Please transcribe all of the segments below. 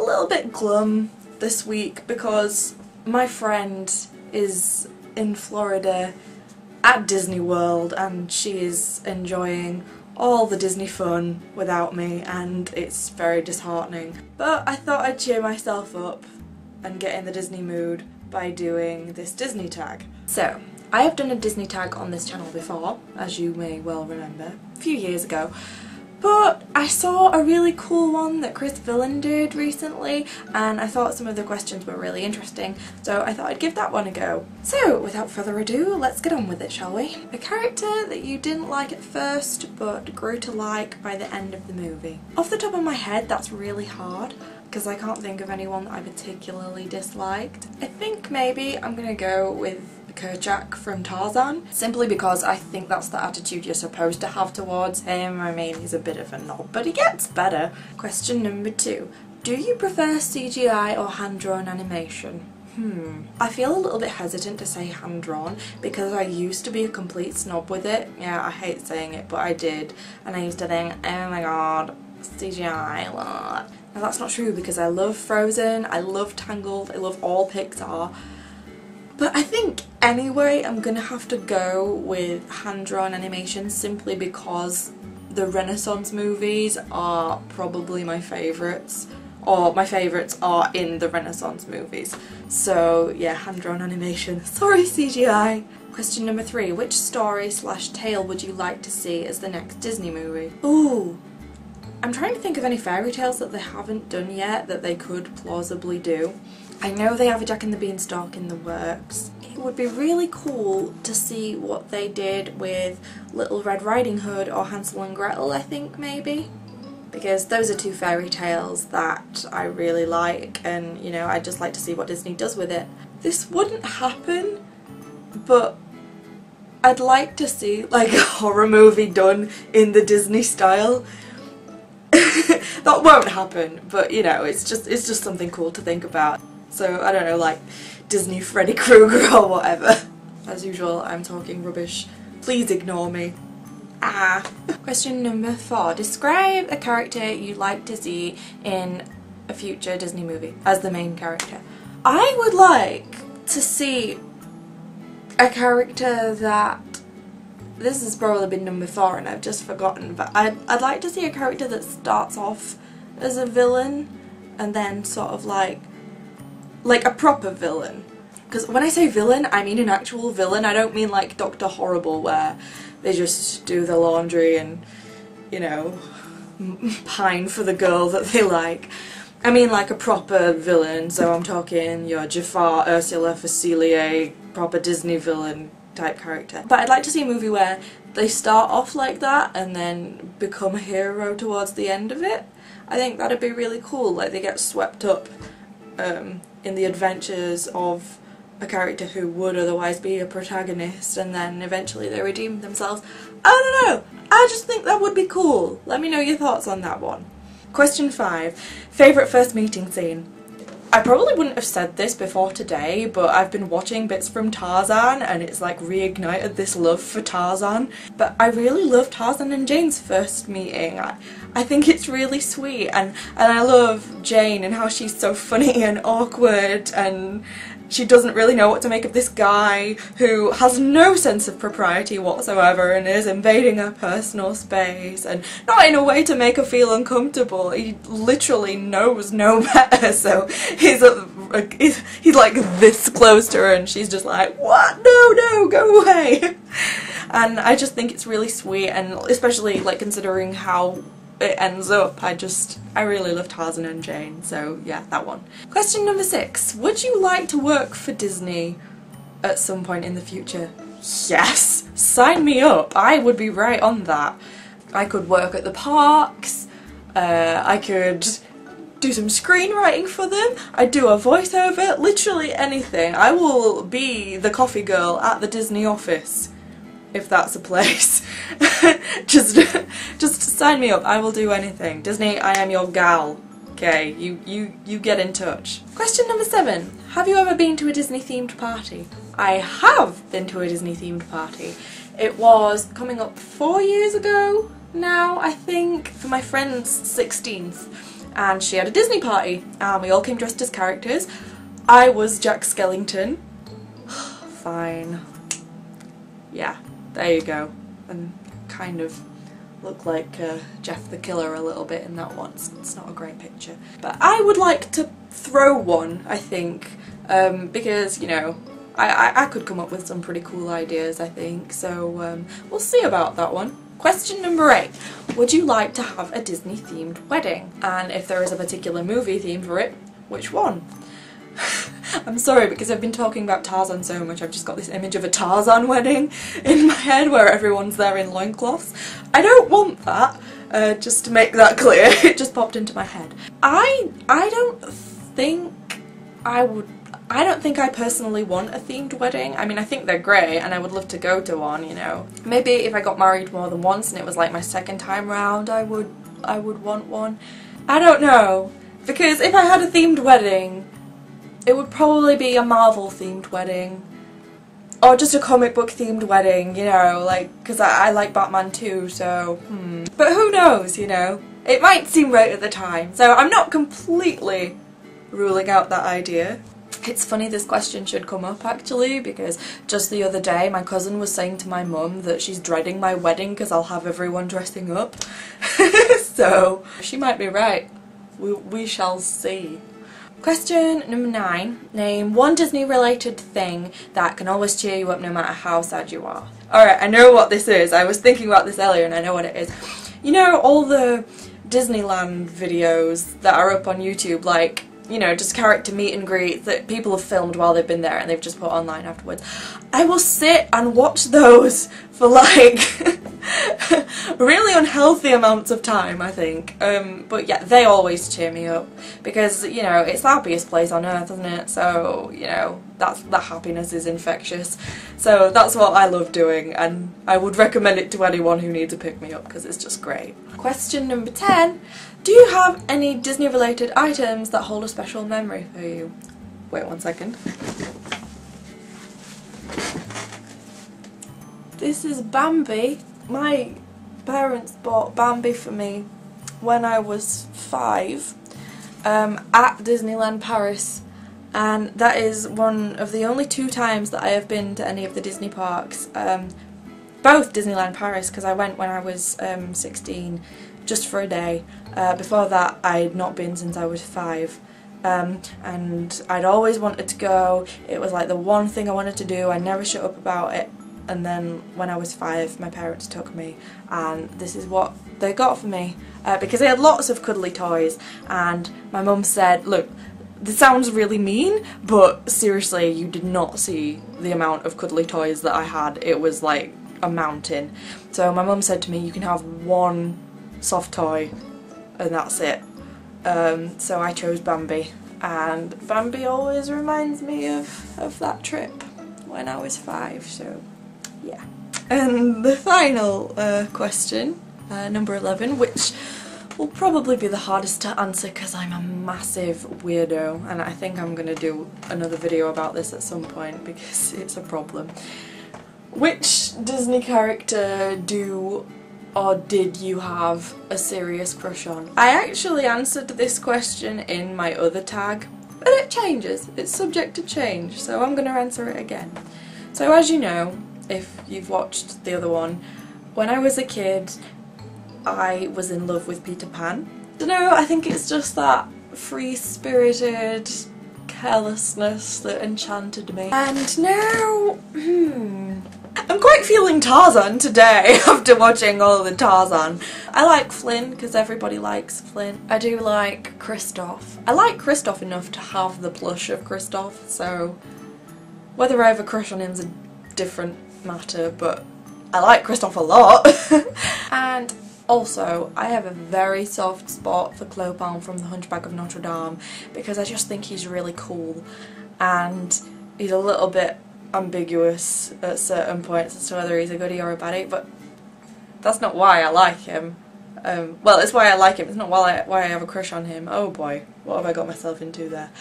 little bit glum this week because my friend is in Florida at Disney World and she is enjoying all the Disney fun without me, and it's very disheartening. But I thought I'd cheer myself up and get in the Disney mood by doing this Disney tag. So, I have done a Disney tag on this channel before, as you may well remember, a few years ago. But I saw a really cool one that Chris Villain did recently, and I thought some of the questions were really interesting, so I thought I'd give that one a go. So, without further ado, let's get on with it, shall we? A character that you didn't like at first, but grew to like by the end of the movie. Off the top of my head, that's really hard, because I can't think of anyone that I particularly disliked. I think maybe I'm gonna go with Teacupdragon from Tarzan, simply because I think that's the attitude you're supposed to have towards him. I mean, he's a bit of a knob, but he gets better. Question number 2. Do you prefer CGI or hand-drawn animation? I feel a little bit hesitant to say hand-drawn because I used to be a complete snob with it. Yeah, I hate saying it, but I did. And I used to think, oh my god, CGI, what? Now that's not true because I love Frozen, I love Tangled, I love all Pixar. But I think anyway I'm gonna have to go with hand-drawn animation simply because the Renaissance movies are probably my favourites, or my favourites are in the Renaissance movies. So yeah, hand-drawn animation. Sorry CGI! Question number 3. Which story/tale would you like to see as the next Disney movie? Ooh! I'm trying to think of any fairy tales that they haven't done yet that they could plausibly do. I know they have a Jack and the Beanstalk in the works. It would be really cool to see what they did with Little Red Riding Hood or Hansel and Gretel, I think, maybe. Because those are 2 fairy tales that I really like, and, you know, I'd just like to see what Disney does with it. This wouldn't happen, but I'd like to see, like, a horror movie done in the Disney style. That won't happen, but, you know, it's just something cool to think about. So, I don't know, like Disney Freddy Krueger or whatever. As usual, I'm talking rubbish. Please ignore me. Question number 4. Describe a character you'd like to see in a future Disney movie as the main character. I would like to see a character that... This has probably been number 4 and I've just forgotten, but I'd like to see a character that starts off as a villain and then sort of like a proper villain. Because when I say villain, I mean an actual villain. I don't mean like Dr. Horrible where they just do the laundry and, you know, pine for the girl that they like. I mean like a proper villain, so I'm talking your Jafar, Ursula, Facilier, proper Disney villain type character. But I'd like to see a movie where they start off like that and then become a hero towards the end of it. I think that'd be really cool, like they get swept up in the adventures of a character who would otherwise be a protagonist, and then eventually they redeem themselves. I don't know, I just think that would be cool. Let me know your thoughts on that one. Question 5. Favourite first meeting scene? I probably wouldn't have said this before today, but I've been watching bits from Tarzan and it's like reignited this love for Tarzan. But I really love Tarzan and Jane's first meeting. I think it's really sweet, and I love Jane and how she's so funny and awkward, and she doesn't really know what to make of this guy who has no sense of propriety whatsoever and is invading her personal space, and not in a way to make her feel uncomfortable. He literally knows no better, so he's like this close to her and she's just like, what? No, go away. And I just think it's really sweet, and especially like considering how it ends up, I really love Tarzan and Jane, so yeah, that one. Question number 6. Would you like to work for Disney at some point in the future? Yes! Sign me up! I would be right on that. I could work at the parks, I could do some screenwriting for them, I'd do a voiceover, literally anything. I will be the coffee girl at the Disney office, if that's a place. just sign me up, I will do anything. Disney, I am your gal. Okay, you get in touch. Question number 7. Have you ever been to a Disney themed party? I have been to a Disney themed party. It was coming up 4 years ago now, I think, for my friend's 16th. and she had a Disney party and we all came dressed as characters. I was Jack Skellington. Fine. Yeah, there you go. And kind of look like Jeff the Killer a little bit in that one. It's not a great picture. But I would like to throw one, I think, because, you know, I could come up with some pretty cool ideas, I think, so we'll see about that one. Question number 8. Would you like to have a Disney themed wedding? And if there is a particular movie theme for it, which one? I'm sorry, because I've been talking about Tarzan so much, I've just got this image of a Tarzan wedding in my head where everyone's there in loincloths. I don't want that, just to make that clear. It just popped into my head. I don't think I personally want a themed wedding. I mean, I think they're great and I would love to go to one, you know. Maybe if I got married more than once and it was like my second time round, I would want one. I don't know, because if I had a themed wedding, it would probably be a Marvel themed wedding, or just a comic book themed wedding, you know, like, because I like Batman too, so But who knows, you know, it might seem right at the time, so I'm not completely ruling out that idea. It's funny this question should come up actually, because just the other day my cousin was saying to my mum that she's dreading my wedding because I'll have everyone dressing up. So she might be right. We shall see. Question number 9. Name one Disney related thing that can always cheer you up no matter how sad you are. Alright, I know what this is. I was thinking about this earlier and I know what it is. You know all the Disneyland videos that are up on YouTube, like, you know, just character meet and greets that people have filmed while they've been there and they've just put online afterwards. I will sit and watch those for like really unhealthy amounts of time, I think. But yeah, they always cheer me up because, you know, it's the happiest place on earth, isn't it? So, you know, that happiness is infectious. So that's what I love doing, and I would recommend it to anyone who needs a pick-me-up because it's just great. Question number 10. Do you have any Disney related items that hold a special memory for you? Wait one second. This is Bambi. My parents bought Bambi for me when I was 5 at Disneyland Paris, and that is one of the only 2 times that I have been to any of the Disney parks. Both Disneyland Paris, because I went when I was 16, just for a day. Before that I'd not been since I was 5. And I'd always wanted to go. It was like the one thing I wanted to do. I never shut up about it. And then when I was 5 my parents took me and this is what they got for me, because they had lots of cuddly toys, and my mum said, look, this sounds really mean, but seriously, you did not see the amount of cuddly toys that I had. It was like a mountain. So my mum said to me, you can have one soft toy and that's it. So I chose Bambi, and Bambi always reminds me of that trip when I was 5, so yeah. And the final question, number 11, which will probably be the hardest to answer because I'm a massive weirdo, and I think I'm going to do another video about this at some point because it's a problem. Which Disney character do or did you have a serious crush on? I actually answered this question in my other tag, but it changes. It's subject to change, so I'm going to answer it again. So as you know, if you've watched the other one, when I was a kid I was in love with Peter Pan. I don't know, I think it's just that free-spirited carelessness that enchanted me. And now, I'm quite feeling Tarzan today after watching all of the Tarzan. I like Flynn because everybody likes Flynn. I do like Kristoff. I like Kristoff enough to have the plush of Kristoff, so whether I have a crush on him's a different matter, but I like Kristoff a lot. And also, I have a very soft spot for Clopin from The Hunchback of Notre Dame because I just think he's really cool, and he's a little bit ambiguous at certain points as to whether he's a goodie or a baddie, but that's not why I like him. Well, it's why I like him, it's not why I have a crush on him. Oh boy, what have I got myself into there?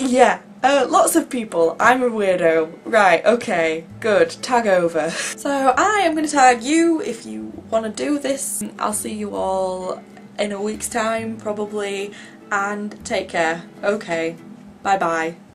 Yeah, lots of people. I'm a weirdo. Right, okay, good. Tag over. So I am going to tag you if you want to do this. I'll see you all in a week's time probably, and take care. Okay, bye bye.